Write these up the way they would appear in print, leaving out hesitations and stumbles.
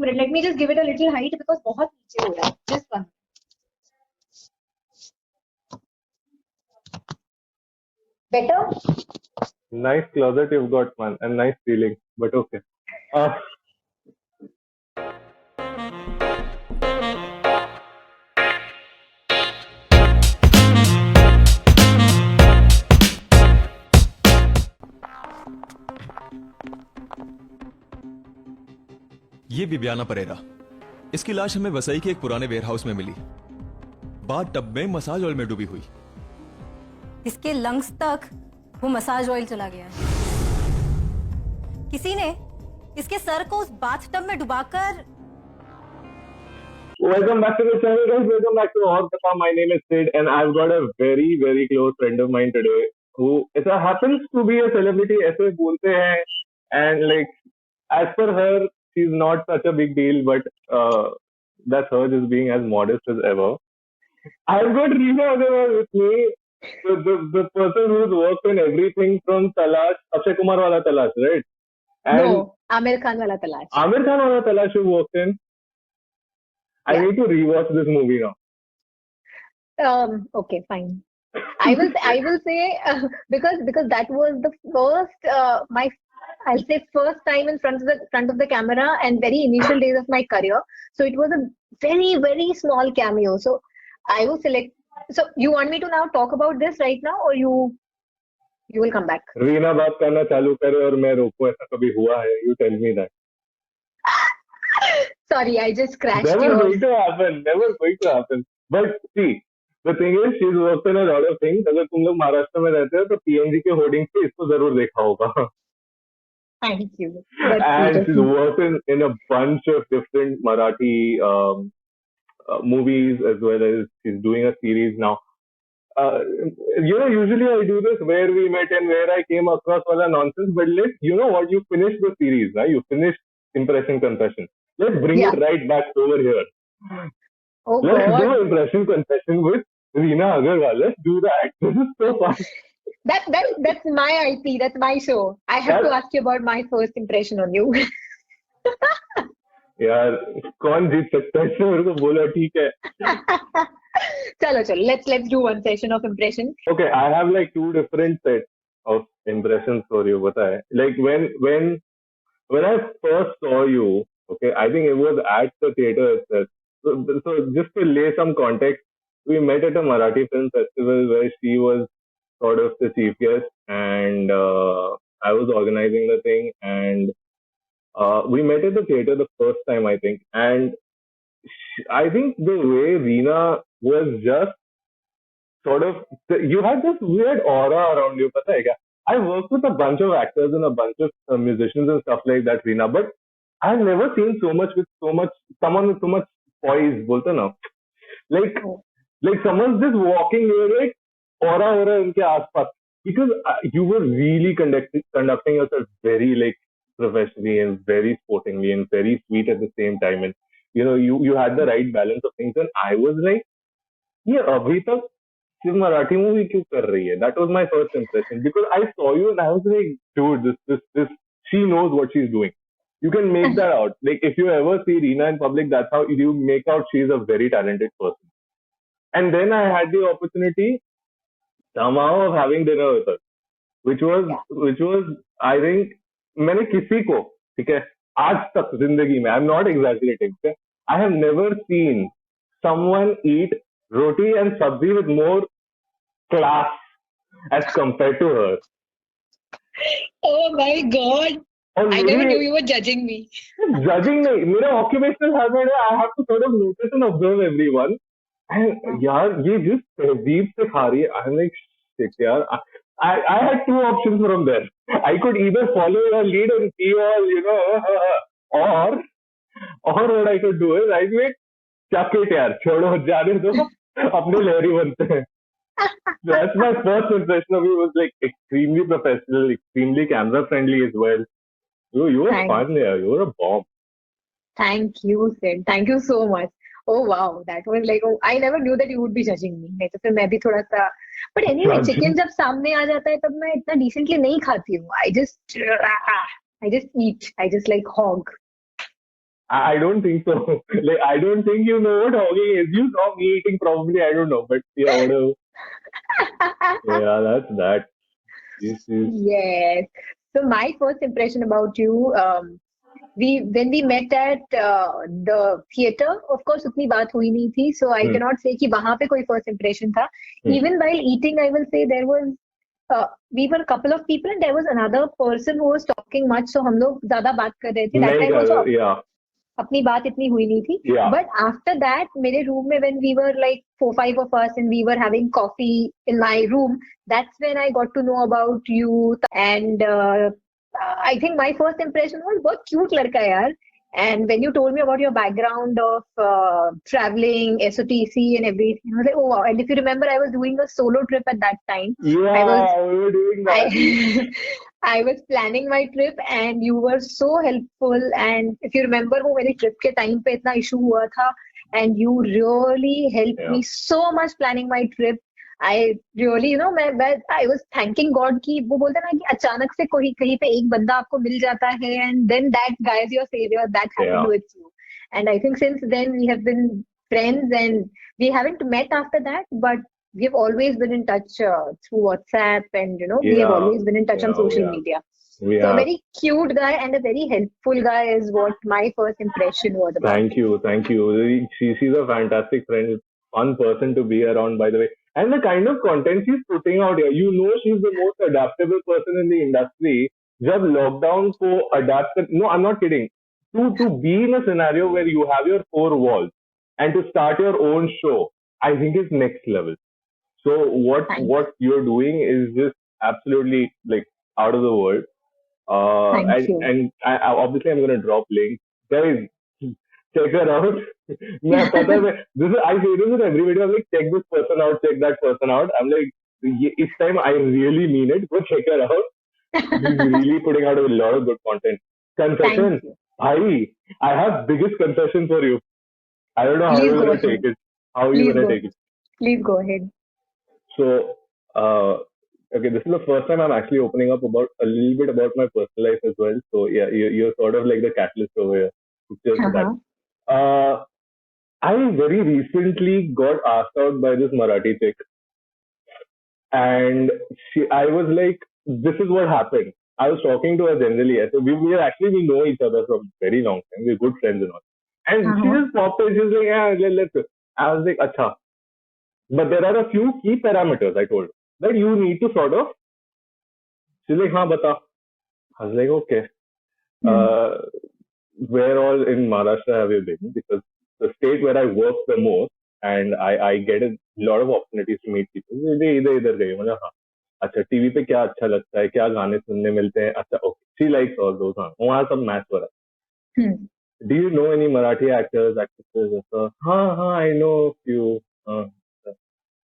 minute. Let me just give it a little height because बहुत नीचे हो रहा है. Just one. Better? Nice closet you've got, man, and nice ceiling. But okay. ये बिबियाना परेरा, इसकी लाश हमें वसई के एक पुराने वेयरहाउस में मिली. बाथ टब में मसाज ऑयल में डूबी हुई. इसके लंग्स तक वो मसाज ऑयल चला गया है. किसी ने इसके सर को उस बाथ टब में डुबाकर. Welcome back to the channel, guys. Welcome back to Hog Kata. My name is Sid, and I've got a very, very close friend of mine today who happens to be a celebrity. ऐसे बोलते हैं, and like as per her, she's not such a big deal, but that's her just being as modest as ever. I've got Reena Agarwal with me, the person who's worked in everything from Talash, Akshay Kumar wala Talash, right? And No, Amir Khan wala Talash. Amir Khan wala Talash you worked in. I Yeah. need to rewatch this movie now. Okay, fine. I will say because that was the first I'll say first time in front of the camera and very initial days of my career. So it was a very, very small cameo. So I will select. So you want me to now talk about this right now, or you will come back? Reena बात करना चालू करे और मैं रोकूं, ऐसा कभी हुआ है? You tell me that. Sorry, I just crashed Never yours. going to happen. Never going to happen. But see, the thing is, she's worked in a lot of things. अगर तुम लोग महाराष्ट्र में रहते हो तो PNG के होर्डिंग पे इसको जरूर देखा होगा. Thank you. That's And she's beautiful. worked in a bunch of different Marathi movies, as well as she's doing a series now. Usually I do this where we met and where I came across all the nonsense, but you know what, you finished the series, right? You finished Impression Confession. Let's bring Yeah. it right back over here. Oh Let's God. do Impression Confession with Reena Agarwal. Let's do that. This is so fun. That's my IP. That's my show. I have to ask you about my first impression on you. यार कौन जीत सकता है इससे मेरे को बोला ठीक है. चलो let's do one session of impression. Okay, I have like two different sets of impressions for you. Bata hai. Like when I first saw you, okay, I think it was at the theater itself. So just to lay some context, we met at a Marathi film festival where she was sort of the chief guest, and I was organizing the thing, and we met at the theater the first time, I think, and I think the way Reena was just sort of, you had this weird aura around you. Pata hai kya? I worked with a bunch of actors and a bunch of musicians and stuff like that, Reena, but I've never seen someone with so much poise, bolte na. Like someone's just walking, you're like aura unke aaspaas, because you were really conducting yourself very like professionally and very sportingly and very sweet at the same time, and you had the right balance of things, and I was like, ये अभी तक सिर्फ Marathi movie क्यों कर रही है? That was my first impression, because I saw you and I was like, dude, this she knows what she's doing. You can make that out. Like if you ever see Reena in public, that's how you make out she's a very talented person. And then I had the opportunity somehow of having dinner with her, which was I think मैंने किसी को, ठीक है, आज तक जिंदगी में, I'm not exaggerating, okay? I have never seen someone eat roti and sabzi with more class as compared to her. Oh my God. और I never मेरी- knew you were judging me. Judging नहीं, मेरा occupational hazard है. I have to sort of notice and observe everyone. And यार ये जिस तहजीब से खा रही है, I'm like shit यार. I had two options from there. I could either follow your lead and see all, or what I could do is I mean, chuck it यार, छोड़ो, जाने दो, अपने लहरी बनते हैं. That's my first impression of you. Was like extremely professional, extremely camera friendly as well. You were Thanks. fun, yeah. You were a bomb. Thank you, Sid. Thank you so much. Oh wow, that was like, oh, I never knew that you would be judging me. नहीं तो फिर मैं भी थोड़ा सा. But anyway, Judging? chicken जब सामने आ जाता है तब मैं इतना decently नहीं खाती हूँ. I just eat. I just like hog. I don't think so. Like, I don't think you know what hogging is. You saw me eating probably, I don't know. But yeah, whatever. Yeah, that's that. This is, Yes. So my first impression about you, when we met at the theater, of course उतनी बात हुई नहीं थी, so I cannot say कि वहाँ पे कोई first impression था. Even while eating, I will say there was we were a couple of people and there was another person who was talking much, so हम लोग ज़्यादा बात कर रहे थे. That नहीं time also कर, yeah, अपनी बात इतनी हुई नहीं थी. yeah. But after that, मेरे room में when we were like 4-5 of us and we were having coffee in my room, that's when I got to know about you. And I think my first impression was बहुत cute लड़का है यार. And when you told me about your background of traveling, SOTC and everything, I was like, oh wow. And if you remember, I was doing a solo trip at that time. Yeah, we were doing that. I was planning my trip and you were so helpful. And if you remember, वो मेरी trip के time पे इतना issue हुआ था and you really helped Yeah. me so much planning my trip. I really, I was thanking God कि वो बोलते हैं ना कि अचानक से कोई कहीं पे एक बंदा आपको मिल जाता है and then that guy is your savior. That happened Yeah. with you. And I think since then we have been friends and we haven't met after that, but we've always been in touch through WhatsApp and we have Yeah. always been in touch on Yeah, social yeah. media. We So a have. very cute guy and a very helpful guy is what my first impression was about. Thank you, thank you. She's a fantastic friend, fun person to be around, by the way. And the kind of content she's putting out here, she's the most adaptable person in the industry. जब lockdown को adapt कर, no, I'm not kidding. To be in a scenario where you have your four walls and to start your own show, I think is next level. So Thank you. what you're doing is just absolutely like out of the world. Thank you. And obviously I'm going to drop links. Guys, check her out. मैं पता है I say this in every video. I'm like, check this person out, check that person out. I'm like, this time I really mean it. Go check her out. She's really putting out a lot of good content. Confession. Thank you. Bhai, I have biggest confession for you. I don't know how Please you're go going to ahead. take it. How Please you're going go. to take it. Please go ahead. So, okay, this is the first time I'm actually opening up about a little bit about my personal life as well. So yeah, you're sort of like the catalyst over here. It's just Uh-huh. that. I very recently got asked out by this Marathi chick, and I was like, this is what happened. I was talking to her generally. So we know each other from very long time. We're good friends and all. And she Uh-huh. just popped in. She was like, yeah, let's go. I was like, acha. But there are a few key parameters, I told her, that you need to sort of. She's like, हाँ बता. I was like, okay. Where all in Maharashtra have you been? Because the state where I work the most and I get a lot of opportunities to meet people. इधर गए मतलब हाँ. अच्छा TV पे क्या अच्छा लगता है, क्या गाने सुनने मिलते हैं, अच्छा okay. She likes all those. हाँ वहाँ सब मैच हो रहा है. Do you know any Marathi actors, actresses? हाँ I know a few.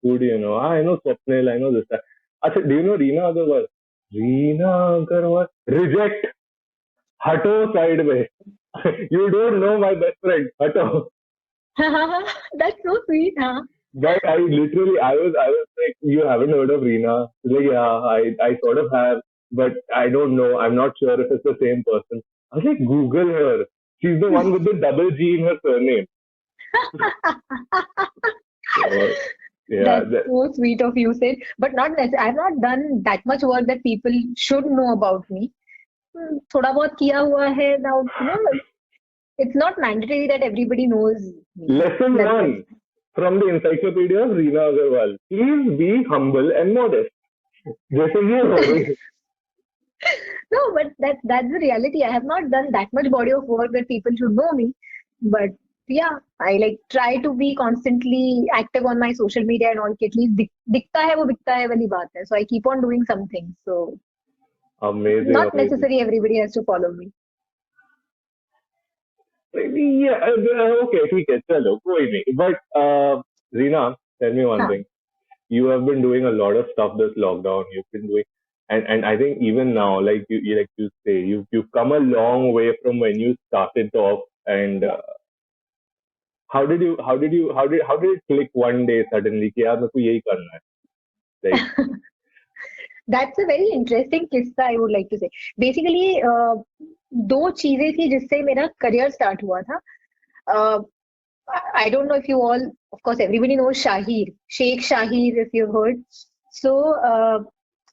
Who do you know? I know Swapnil, I know this guy. अच्छा, do you know Reena Agarwal? Reena Agarwal. Reject. हटो side में. You don't know my best friend. हटो. That's so sweet, huh? But I was like, you haven't heard of Reena? Like, yeah, I sort of have, but I don't know. I'm not sure if it's the same person. I was like, Google her. She's the one with the double G in her surname. Yeah, That's so sweet of you, Sid. But not necessarily. I've not done that much work that people should know about me. थोड़ा बहुत किया हुआ है. Now, it's not mandatory that everybody knows me. Lesson That's 1 it. from the Encyclopedia of Reena Agarwal. Please be humble and modest. जैसे ये हो रही. No, but that's the reality. I have not done that much body of work that people should know me. But yeah, I like try to be constantly active on my social media and all. कि at least दिखता है वो बिकता है वाली बात है. So I keep on doing something. So Amazing. not necessarily everybody has to follow me. Yeah, okay, ठीक है, चलो, कोई नहीं. But Reena, tell me one हाँ. thing. You have been doing a lot of stuff this lockdown. You've been doing, and I think even now, like you say, you've come a long way from when you started off. And how did it click one day suddenly कि यार मेरे को यही करना है? Like, That's a very interesting kissa, I would like to say. Basically, दो चीजें थी जिससे मेरा करियर स्टार्ट हुआ था. I don't know if you all, of course, everybody knows Shahir, Sheikh Shahir, if you've heard. So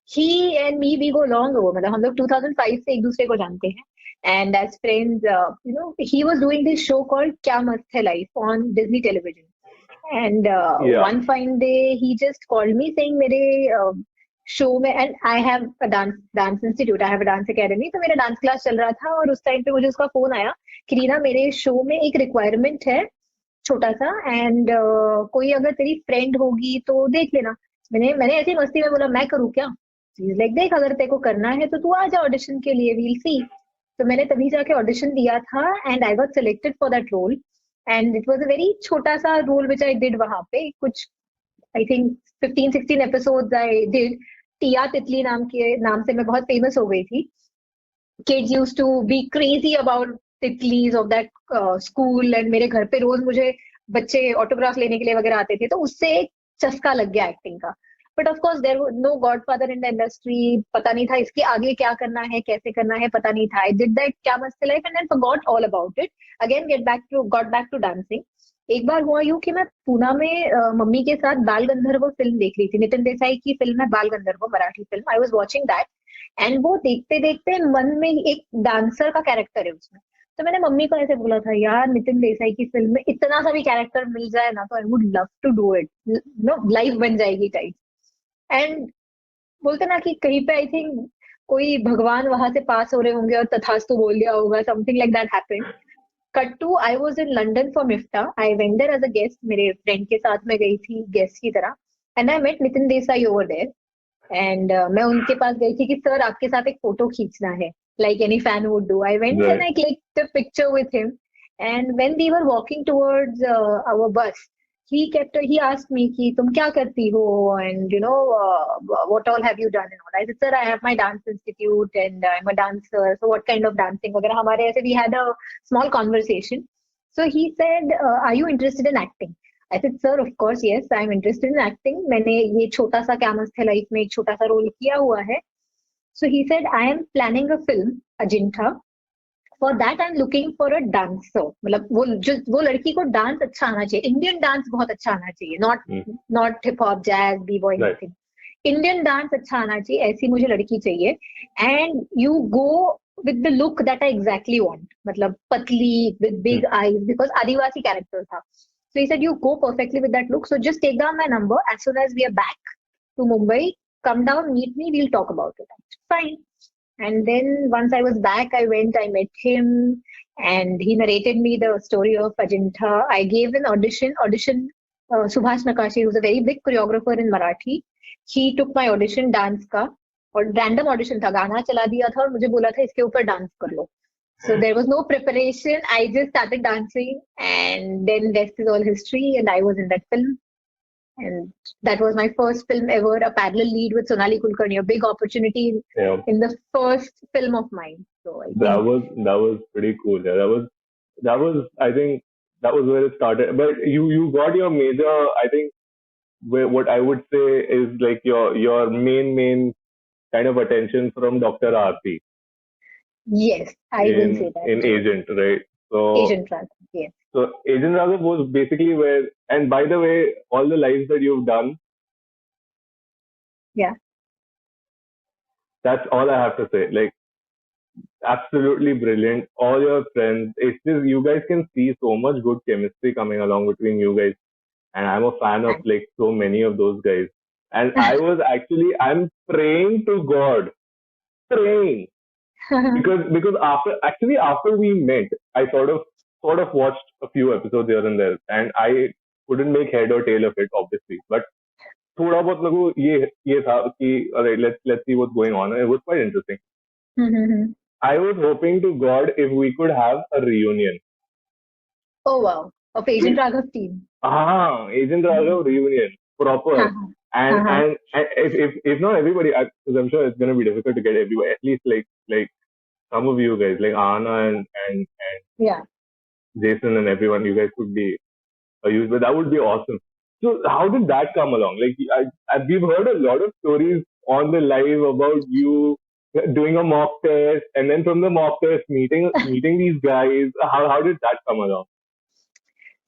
he and me, we go long ago. मतलब हम लोग 2005 से एक दूसरे को जानते हैं. And as friends, he was doing this show called क्या मस्त है life on Disney Television. And Yeah. one fine day, he just called me saying मेरे शो में, and I have a dance institute, I have a dance academy, तो मेरा dance class चल रहा था और उस टाइम पे मुझे उसका फोन आया कि रीना मेरे शो में एक रिक्वायरमेंट है छोटा सा, एंड कोई अगर तेरी फ्रेंड होगी तो देख लेना. मैंने ऐसी मस्ती में बोला मैं करूँ क्या. लाइक देख अगर तेरे को करना है तो तू आ जा ऑडिशन के लिए, वील सी. तो मैंने तभी जाके ऑडिशन दिया था and I got selected for that role. And it was a very छोटा सा रोल विच आई डिड वहां पे. कुछ I think 15-16 episodes I did. Tia Titli नाम से मैं बहुत फेमस हो गई थी. Kids used to be crazy about तितलीज ऑफ दैट स्कूल, एंड मेरे घर पे रोज मुझे बच्चे ऑटोग्राफ लेने के लिए वगैरह आते थे, तो उससे एक चस्का लग गया एक्टिंग का. But of course there no godfather in the industry. पता नहीं था इसके आगे क्या करना है, कैसे करना है, पता नहीं था. आई डिड दैट क्या मस्त life and then forgot all about it. Again got back to dancing. एक बार हुआ यूं कि मैं पूना में मम्मी के साथ बाल गंधर्व फिल्म देख रही थी. नितिन देसाई की फिल्म है बाल गंधर्व, Marathi film. I was watching that and वो देखते देखते मन में एक डांसर का कैरेक्टर है उसमें. तो मैंने मम्मी को ऐसे बोला था, यार नितिन देसाई की फिल्म में इतना सा भी कैरेक्टर मिल जाए ना तो I would love to do it, no life बन जाएगी टाइप. एंड बोलते ना कि कहीं पे आई थिंक कोई भगवान वहां से पास हो रहे होंगे और तथास्तु बोल दिया होगा, something like that happened. Cut to I was in London for मिफ्ता. I went there as a guest, मेरे फ्रेंड के साथ में गई थी गेस्ट की तरह. And I met Nitin Desai over there. एंड मैं उनके पास गई थी कि सर आपके साथ एक फोटो खींचना है, like any fan would do. I went and I clicked a picture with him. And when we were walking towards our bus, he asked me कि तुम क्या करती हो, and what all have you done and all. I said, sir, I have my dance institute and I'm a dancer. So what kind of dancing वगैरह हमारे ऐसे we had a small conversation. So he said, are you interested in acting? I said, sir, of course, yes, I'm interested in acting. मैंने ये छोटा सा क्या मस्त है लाइफ में एक छोटा सा रोल किया हुआ है. So he said, I am planning a film, Ajinta. For that, I'm looking for a dancer. मतलब वो लड़की को डांस अच्छा आना चाहिए, इंडियन डांस बहुत अच्छा आना चाहिए, not hip hop, jazz, B boy, nothing. Indian dance अच्छा आना चाहिए, ऐसी मुझे लड़की चाहिए. And you go with the look that I exactly want, मतलब पतली with big eyes, because Adivasi character था. So he said, you go perfectly with that look. So just take down my number. As soon as we are back to Mumbai, come down, meet me, we'll talk about it. Fine. And then once I was back, I met him, and he narrated me the story of Ajinta. I gave an audition. Subhash Nakashi, who's a very big choreographer in Marathi. He took my audition dance का, और random audition था, गाना चला दिया था और मुझे बोला था इसके ऊपर डांस कर लो. So there was no preparation. I just started dancing, and then rest is all history. And I was in that film. And that was my first film ever, a parallel lead with Sonali Kulkarni, a big opportunity in the first film of mine. So I think that was pretty cool. Yeah, that was I think that was where it started. But you got your major, I think, what I would say is like your main kind of attention from Dr. Aarti. Yes, I will say that. In Agent, right? So Agent Raghav, yes. So Agent Raghav was basically where, and by the way, all the lives that you've done. Yeah. That's all I have to say. Like, absolutely brilliant. All your friends. It's just, you guys can see so much good chemistry coming along between you guys. And I'm a fan of like so many of those guys. And I'm praying to God. Because after we met, I sort of watched a few episodes here and there, and I couldn't make head or tail of it, obviously. But थोड़ा बहुत मेरे को ये था कि let's see what's going on. It was quite interesting. I was hoping to God if we could have a reunion. Oh wow! Of Agent Raghav team. Agent Raghav reunion proper. And if not everybody, because I'm sure it's gonna be difficult to get everybody. At least like some of you guys, like Anna and yeah, Jason and everyone, you guys could be used, but that would be awesome. So how did that come along? Like we've heard a lot of stories on the live about you doing a mock test, and then from the mock test, meeting these guys. How did that come along?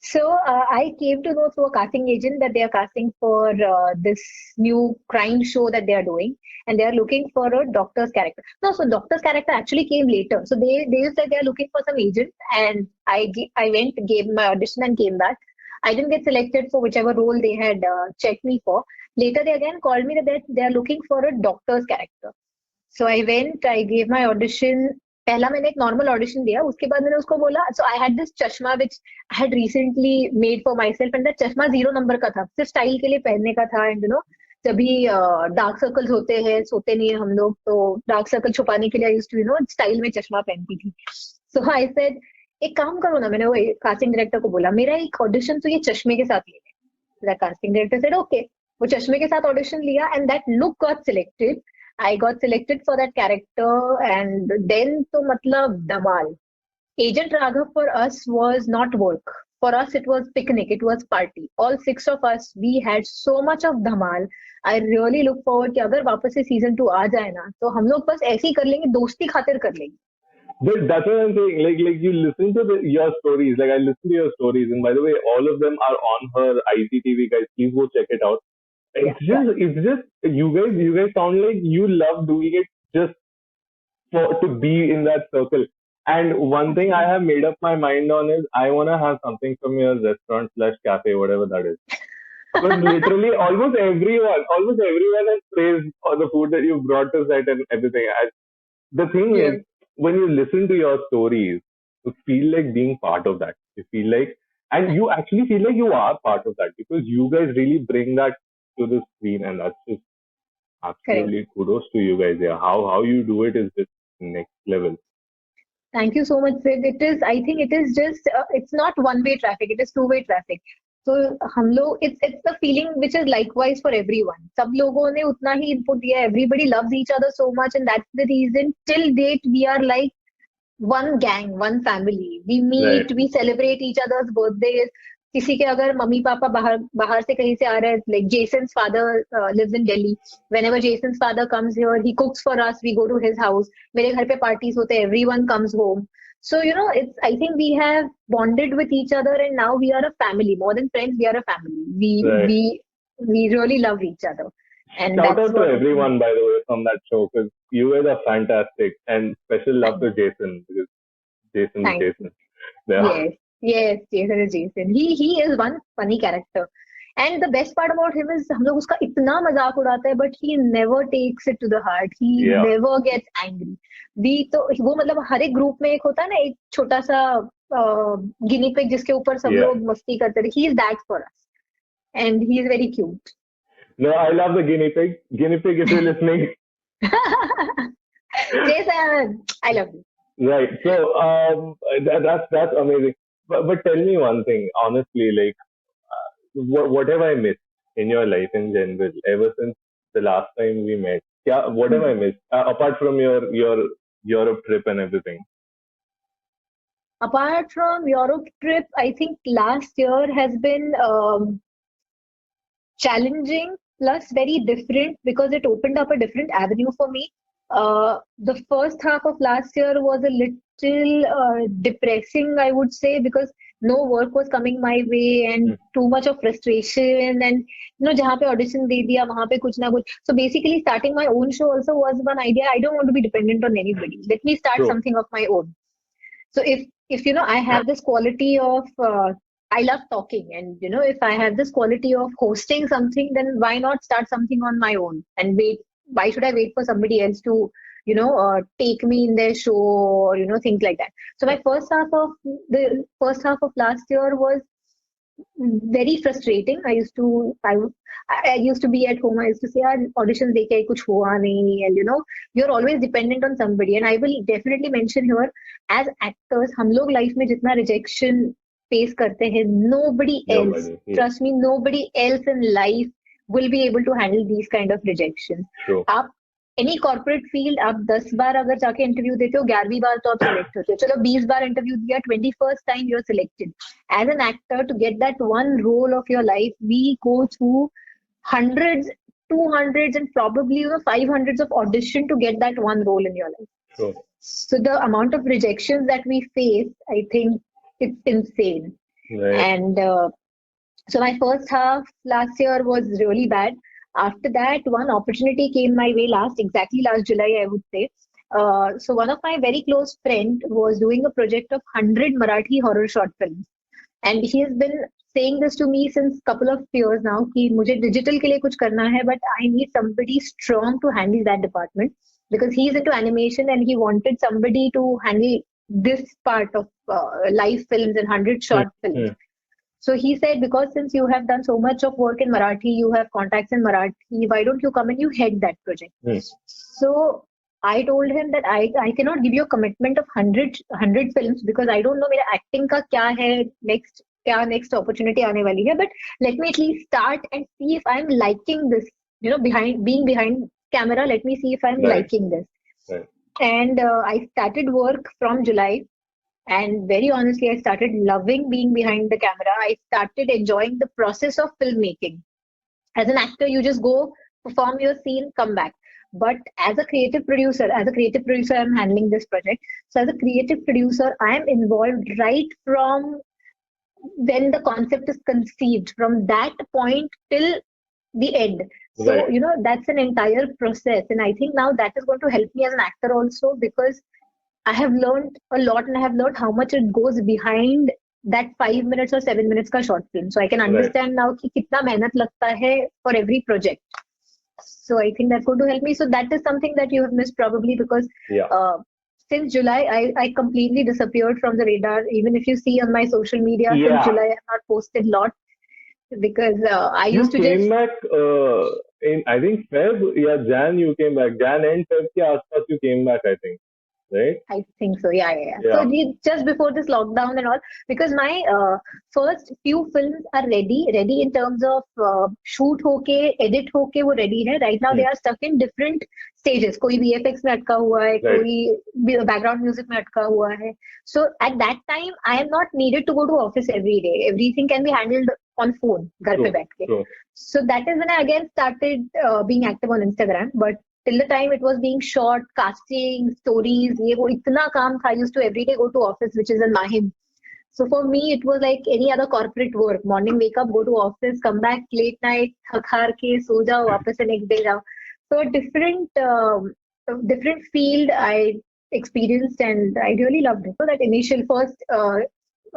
So I came to know through a casting agent that they are casting for this new crime show that they are doing, and they are looking for a doctor's character. No, so doctor's character actually came later. So they said they are looking for some agent, and I went, gave my audition, and came back. I didn't get selected for whichever role they had checked me for. Later, they again called me that they are looking for a doctor's character. So I went, I gave my audition. पहला मैंने एक normal audition दिया, उसके बाद मैंने उसको बोला, सो आई had this चश्मा which I had recently made for myself, and that चश्मा 0 नंबर का था, सिर्फ स्टाइल के लिए पहनने का था. एंड जब भी डार्क सर्कल्स होते हैं, सोते नहीं है हम लोग, तो डार्क सर्कल छुपाने के लिए आई यूज्ड टू स्टाइल में चश्मा पहनती थी. सो आई सेड एक काम करो ना, मैंने वो कास्टिंग डायरेक्टर को बोला मेरा एक ऑडिशन तो ये चश्मे के साथ ले. Casting director said okay. वो चश्मे के साथ ऑडिशन लिया, and that look got selected. I got selected for that character, and then to matlab dhamal. Agent Raghav for us was not work. For us it was picnic, it was party. All 6 of us, we had so much of dhamal. I really look forward कि अगर वापस से season 2 आ जाए ना, तो हम लोग बस ऐसे ही कर लेंगे, दोस्ती खातिर कर लेंगे. But that's what I'm saying. Like you listen to your stories. Like I listen to your stories, and by the way, all of them are on her IGTV. Guys, please go check it out. It's just you guys sound like you love doing it just to be in that circle. And one thing I have made up my mind on is I want to have something from your restaurant/cafe, whatever that is. But literally almost everyone has praised the food that you brought to set and everything. The thing is, when you listen to your stories, you feel like being part of that. You feel like, and you actually feel like you are part of that, because you guys really bring that to the screen, and that's just absolutely kudos to you guys. Yeah, how you do it is just next level. Thank you so much, Sid. I think it is just it's not one-way traffic, it is two-way traffic. So हम लोग, it's the feeling which is likewise for everyone. सब लोगों ने उतना ही input दिया. Everybody loves each other so much, and that's the reason till date we are like one gang, one family. We meet, right. We celebrate each other's birthdays. किसी के अगर mummy papa बाहर से कहीं से आ रहे हैं, like Jason's father lives in Delhi. Whenever Jason's father comes here, he cooks for us. We go to his house. मेरे घर पे parties होते हैं. Everyone comes home. So I think we have bonded with each other, and now we are a family. More than friends, we are a family. We really love each other. And shout out to everyone, by the way, from that show, because you guys are fantastic, and special love to Jason, because Jason is Jason. Yeah. Yes, Jason is Jason. He is one funny character, and the best part about him is हम लोग उसका इतना मजाक उड़ाते हैं, but he never takes it to the heart. He never gets angry. तो वो मतलब हर एक ग्रुप में एक होता है ना, एक छोटा सा गिनी पिग जिसके ऊपर सब लोग मस्ती करते हैं. He is that for us, and he is very cute. No, I love the guinea pig. Guinea pig, if you're listening. Jason, I love you. Right. So that's amazing. But tell me one thing, honestly, like, what have I missed in your life in general ever since the last time we met? What have I missed apart from your Europe trip and everything? Apart from Europe trip, I think last year has been challenging plus very different, because it opened up a different avenue for me. The first half of last year was a little depressing, I would say, because no work was coming my way, and too much of frustration, and जहाँ पे audition दे दिया वहाँ पे कुछ ना कुछ. So basically starting my own show also was one idea. I don't want to be dependent on anybody. Let me start something of my own. So if I have this quality of I love talking, and if I have this quality of hosting something, then why not start something on my own and wait? Why should I wait for somebody else to take me in their show, or things like that. So my first half of last year was very frustrating. I used to be at home. I used to say, auditions deke kuch hua nahi, and you're always dependent on somebody. And I will definitely mention here, as actors, हम लोग life में जितना rejection face करते हैं, nobody else, trust me, nobody else in life will be able to handle these kind of rejections. Sure. आप any corporate field, आप 10 बार अगर जाके इंटरव्यू देते हो, 11वीं बार तो आप सिलेक्ट होते हो. चलो 20 बार इंटरव्यू दिया, 21st time you're selected. As an actor, to get that one role of your life, we go through hundreds 200s and probably 500s of audition to get that one role in your life. Sure. So the amount of rejections that we face, I think it's insane. Right. And so my first half last year was really bad. After that, one opportunity came my way exactly last July, I would say. So one of my very close friend was doing a project of 100 Marathi horror short films. And he has been saying this to me since couple of years now कि मुझे digital के लिए कुछ करना है, but I need somebody strong to handle that department because he is into animation and he wanted somebody to handle this part of live films and 100 short films. So he said, because since you have done so much of work in Marathi, you have contacts in Marathi, why don't you come and you head that project? So I told him that I cannot give you a commitment of 100 films because I don't know मेरा acting का क्या है, next opportunity आने वाली है, but let me at least start and see if I'm liking this, being behind camera, let me see if I'm liking this. Right. And I started work from July. And very honestly, I started loving being behind the camera. I started enjoying the process of filmmaking. As an actor, you just go, perform your scene, come back. But as a creative producer, I'm handling this project. So as a creative producer, I am involved right from when the concept is conceived, from that point till the end. So, Right. That's an entire process. And I think now that is going to help me as an actor also because I have learned a lot and I have learned how much it goes behind that 5 minutes or 7 minutes ka short film. So I can understand now कि कितना मेहनत लगता है for every project. So I think that's going to help me. So that is something that you have missed probably because since July, I completely disappeared from the radar. Even if you see on my social media, since July, I have not posted a lot because I used to came just... back in, I think, Feb, Jan you came back. Jan and Feb ke aaspaas you came back, I think. Right? I think so, yeah. So just before this lockdown and all, because my first few films are ready in terms of shoot होके, edit होके वो ready है. Right now they are stuck in different stages. कोई VFX में अटका हुआ है, कोई background music में अटका हुआ है. So at that time, I am not needed to go to office every day. Everything can be handled on phone, घर पे बैठ के. So that is when I again started being active on Instagram. But till the time it was being shot, casting, stories, ये वो इतना काम था. I used to every day go to office, which is in Mahim. So for me, it was like any other corporate work. Morning wake up, go to office, come back late night, थक हार के सो जाओ, वापस से next day जाओ. So a different field I experienced and I really loved it. So that initial first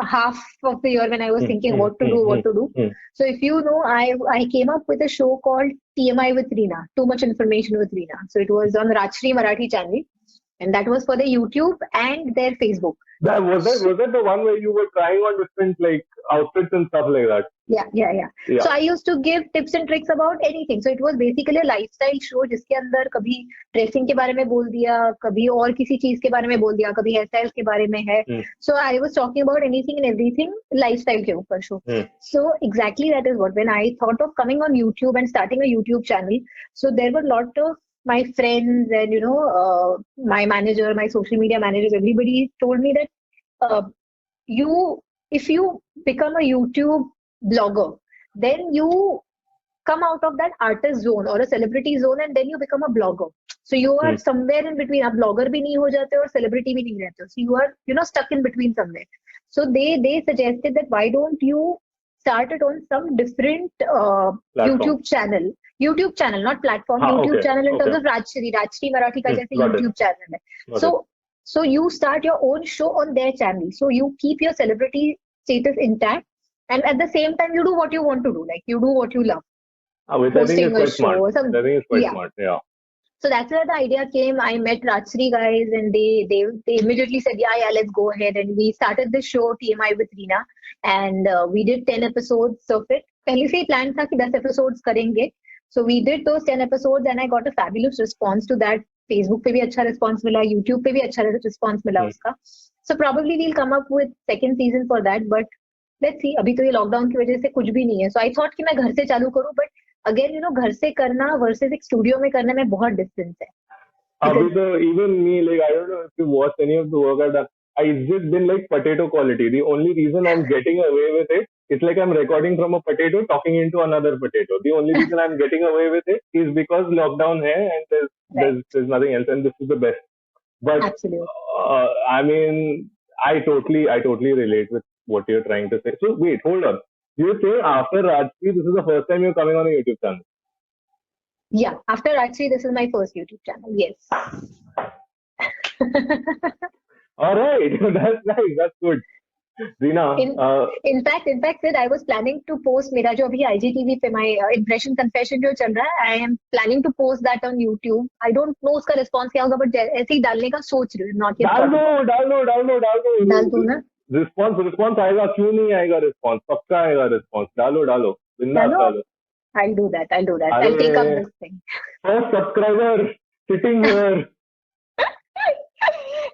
half of the year when I was thinking what to do. So if you know, I came up with a show called TMI with Reena, Too Much Information with Reena. So it was on Rajshri Marathi channel and that was for the YouTube and their Facebook. Was that the one where you were trying on different like outfits and stuff like that? Yeah. So I used to give tips and tricks about anything. So it was basically a lifestyle show जिसके अंदर कभी dressing के बारे में बोल दिया, कभी और किसी चीज के बारे में बोल दिया, कभी hairstyles के बारे में है. So I was talking about anything and everything lifestyle के ऊपर show. So exactly that is what when I thought of coming on YouTube and starting a YouTube channel. So there were a lot of my friends and my manager, my social media managers, everybody told me that if you become a YouTube blogger, then you come out of that artist zone or a celebrity zone and then you become a blogger. So you are somewhere in between. आप blogger भी नहीं हो जाते और celebrity भी नहीं रहते. So you are stuck in between somewhere. So they suggested that why don't you start it on some different YouTube channel, not platform. YouTube channel in terms of Rajshri Marathi का जैसे YouTube channel है. So you start your own show on their channel. So you keep your celebrity status intact, and at the same time you do what you want to do, like you do what you love. Which I think is quite smart. I think it's quite smart. Yeah. So that's where the idea came. I met Rajshri guys, and they immediately said, yeah, let's go ahead, and we started the show TMI with Reena, and we did 10 episodes of it. पहले से ही plan था कि 10 episodes करेंगे. So we did those 10 episodes, and I got a fabulous response to that. Facebook पे भी अच्छा response मिला, YouTube पे भी अच्छा response मिला उसका. So probably we'll come up with second season for that, but let's see. अभी तो ये lockdown की वजह से कुछ भी नहीं है. So I thought कि मैं घर से चालू करूँ, but again, घर से करना versus एक studio में करने में बहुत difference है. अभी तो even me, like I don't know if you watched any of the work I've done. It's just been like potato quality. The only reason I'm getting away with it it's like I'm recording from a potato talking into another potato. The only reason I'm getting away with it is because lockdown hai and there's nothing else, and this is the best. But Absolutely. I mean, I totally relate with what you're trying to say. So wait, hold on. You say after Rajshri, this is the first time you're coming on a YouTube channel. Yeah, after actually, this is my first YouTube channel. Yes. All right, that's nice. That's good. Reena, In fact, Sid, I was planning to post मेरा जो अभी IGTV पे my impression confession जो चल रहा है, I am planning to post that on YouTube. I don't know उसका response क्या होगा, but ऐसे ही डालने का सोच रही हूँ. Not yet. डाल दो ना. रिस्पॉन्स आएगा, क्यों नहीं आएगा रिस्पॉन्स? पक्का आएगा रिस्पॉन्स. डालो बिंदास डालो. I'll do that. I'll take up this thing. First subscriber sitting here.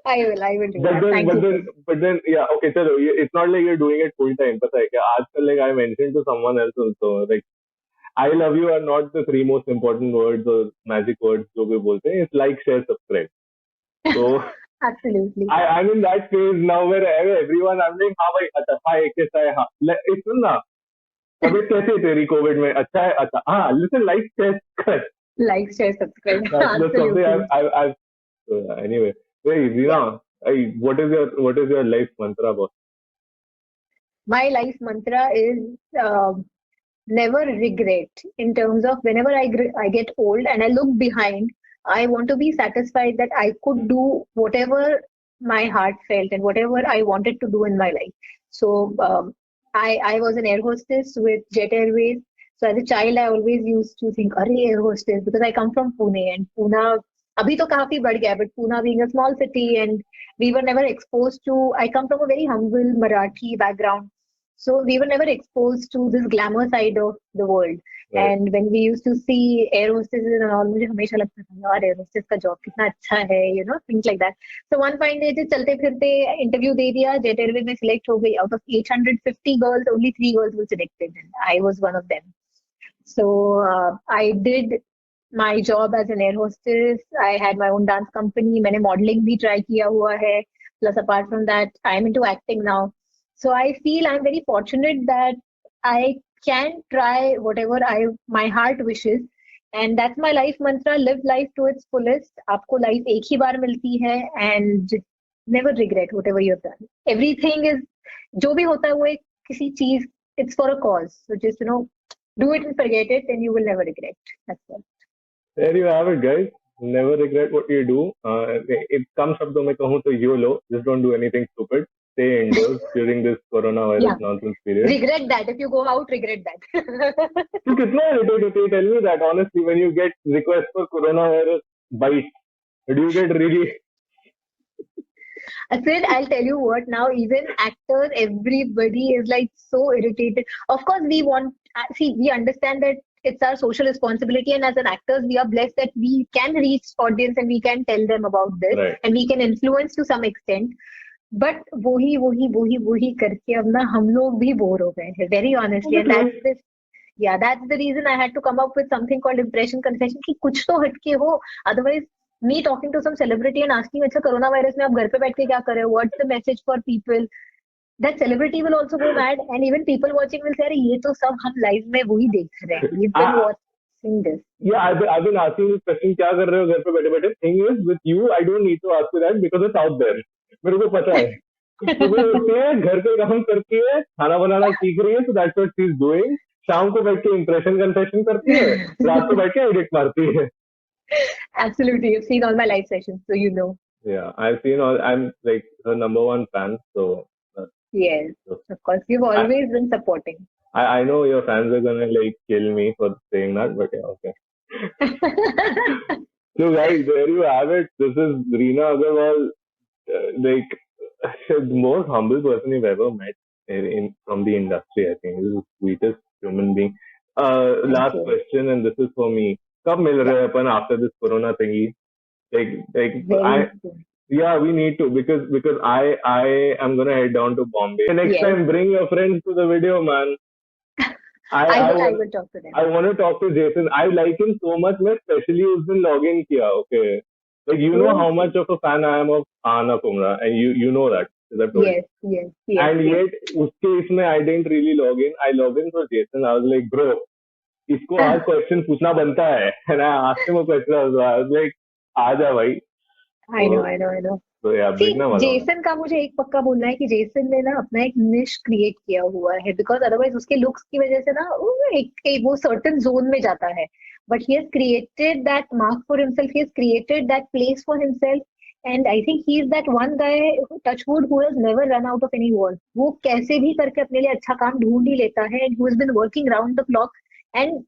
I will do that. But then, yeah, okay, chalo, it's not like you're doing it full time. पता है क्या? आजकल, like I mentioned to someone else also, like, I love you are not the 3 most important words or magic words जो भी बोलते हैं. It's like, share, subscribe. So Absolutely. I'm in that phase now where everyone, I'm like, हाँ भाई, अच्छा, hi, कैसा है? हाँ, सुन ना, तबीयत कैसी है तेरी कोविड में? अच्छा है, अच्छा, हाँ, listen, like, share, Like, share, subscribe. that's something I've anyway. Hey, Reena, what is your life mantra, boss? My life mantra is never regret. In terms of whenever I get old and I look behind, I want to be satisfied that I could do whatever my heart felt and whatever I wanted to do in my life. So I was an air hostess with Jet Airways. So as a child, I always used to think, "Arey, air hostess," because I come from Pune, and Pune abhi to काफी बढ़ गया, but Pune being a small city, and we were never exposed to. I come from a very humble Marathi background, so we were never exposed to this glamour side of the world. Right. And when we used to see air hostesses and all, मुझे हमेशा लगता था यार air hostess का job कितना अच्छा है, you know, things like that. So one fine day चलते फिरते interview दे दिया, Jet Airways में select हो गई. Out of 850 girls, only 3 girls were selected, and I was one of them. So I did my job as an air hostess. I had my own dance company. मैंने modeling भी try किया हुआ है. Plus apart from that, I'm into acting now. So I feel I'm very fortunate that I can try whatever my heart wishes, and that's my life mantra. Live life to its fullest. आपको life एक ही बार मिलती है, and never regret whatever you've done. Everything is जो भी होता है वो एक किसी चीज, it's for a cause. So just do it and forget it, and you will never regret. That's all. There you have it, guys. Never regret what you do. If कम शब्दों में कहूँ तो YOLO. Just don't do anything stupid. Stay indoors during this coronavirus nonsense period. Regret that. If you go out, regret that. You कितना irritated? Tell me that honestly. When you get requests for coronavirus bites, do you get really? Sid, I'll tell you what. Now, even actors, everybody is like so irritated. Of course, we understand that it's our social responsibility, and as an actors, we are blessed that we can reach audience and we can tell them about this, Right. and we can influence to some extent. But वही करके अब ना हम लोग भी bore हो गए हैं, very honestly, and that's the reason I had to come up with something called impression confession कि कुछ तो हटके हो. Otherwise, me talking to some celebrity and asking, अच्छा कोरोना वायरस में आप घर पे बैठ के क्या कर रहे हो? What's the message for people? That celebrity will also go mad, and even people watching will say, अरे ये तो सब हम live में वही देख रहे हैं. We've been watching this. Yeah, I've been asking this question. क्या कर रहे हो घर पे बैठे? Thing is, with you, I don't need to ask you that because it's out there. मेरे को पता है. सुबह उठती है, घर पे काम करती है, खाना बनाना सीख रही है, so that's what she's doing. शाम को बैठ के impression confession करती है, रात को बैठ के edit मारती है. Absolutely, you've seen all my live sessions, so you know. Yeah, I've seen all. I'm like her number one fan, so. Yes, of course, you've always been supporting. I know your fans are gonna like kill me for saying that, but yeah, okay. So guys, there you have it. This is Reena Agarwal, like the most humble person you've ever met from the industry. I think this is the sweetest human being. Last question, and this is for me. कब मिल रहे हैं अपन after this corona thingy? Yeah, we need to because I am gonna head down to Bombay. Next time, bring your friends to the video, man. I will talk to them. I want to talk to Jason. I like him so much. मैं especially उस दिन login किया. Okay, like you know how much of a fan I am of Ahana Kumra, and you know that. as I've told you. yes. And yet, उसके इसमें I didn't really log in. I logged in for Jason. I was like, bro, इसको आज question पूछना बनता है. And I asked him a question. I was like, आजा भाई. I know. तो यार See, देखने वाला हूँ. जेसन का मुझे एक पक्का बोलना है कि जेसन ने ना अपना एक निश क्रिएट किया हुआ है, बिकॉज अदरवाइज उसके लुक्स की वजह से ना वो सर्टेन जोन में जाता है, but he has created that mark for himself, he has created that place for himself, and I think he is that one guy touchwood who has never run out of any work. वो कैसे भी करके अपने लिए अच्छा काम ढूंढ ही लेता है, and who has been working round the clock, and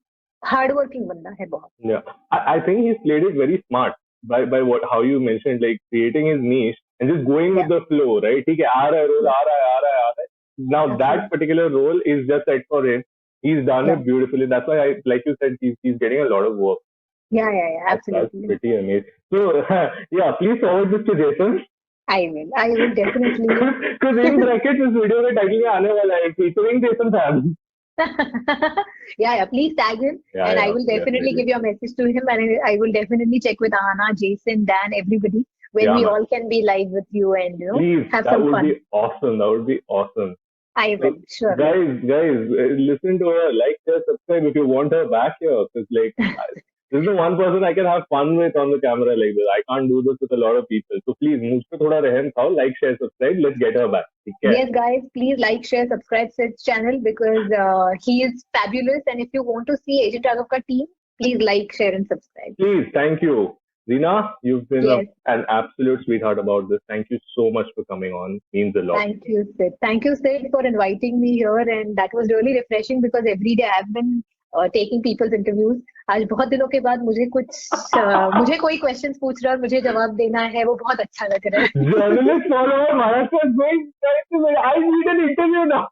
hard working बंदा है बहुत. Yeah, I think he's played it very smart by what how you mentioned, like creating his niche and just going with the flow, right? ठीक है, आ रहा है role, आ रहा है. Now that particular role is just set for him. He's done it beautifully. That's why like you said, he's getting a lot of work. Yeah, absolutely. That's pretty amazing. So yeah, please forward this to Jason. I will definitely. Because in brackets इस video का title में आने वाला है featuring Jason Fab. Yeah, please tag him, and I will definitely give you a message to him, and I will definitely check with Anna, Jason, Dan, everybody, when we all can be live with you and please, have some fun. That would be awesome. That would be awesome. I will, sure. Guys, listen to her, like, share, subscribe if you want her back here. Because like, this is the one person I can have fun with on the camera like this. I can't do this with a lot of people. So please, मुझ पे थोड़ा रहम खाओ, like, share, subscribe. Let's get her back. Okay? Yes, guys, please like, share, subscribe Sid's channel, because he is fabulous. And if you want to see Agent Raghav ka team, please like, share, and subscribe. Please, thank you. Reena, you've been an absolute sweetheart about this. Thank you so much for coming on. Means a lot. Thank you, Sid. Thank you, Sid, for inviting me here. And that was really refreshing, because every day I've been taking people's interviews. आज बहुत दिनों के बाद मुझे कोई questions पूछ रहा है और मुझे जवाब देना है, वो बहुत अच्छा लग रहा है. Journalist follower Maharashtra is going to I need an interview now.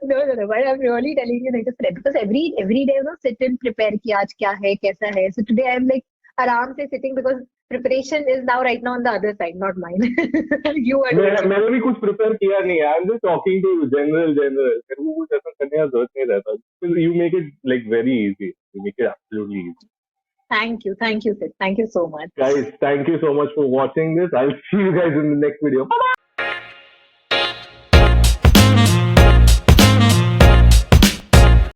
No, but I'm really telling you, because every day, sit and prepare कि आज क्या है, कैसा है. So today I'm like आराम से sitting, because preparation is now right now on the other side, not mine. You are doing. मैंने भी कुछ prepare किया नहीं है. I'm just talking to general. मेरे को कुछ ऐसा करने का जरूरत नहीं रहता. You make it like very easy. You make it absolutely easy. Thank you, Sid. Thank you so much. Guys, thank you so much for watching this. I'll see you guys in the next video. Bye-bye.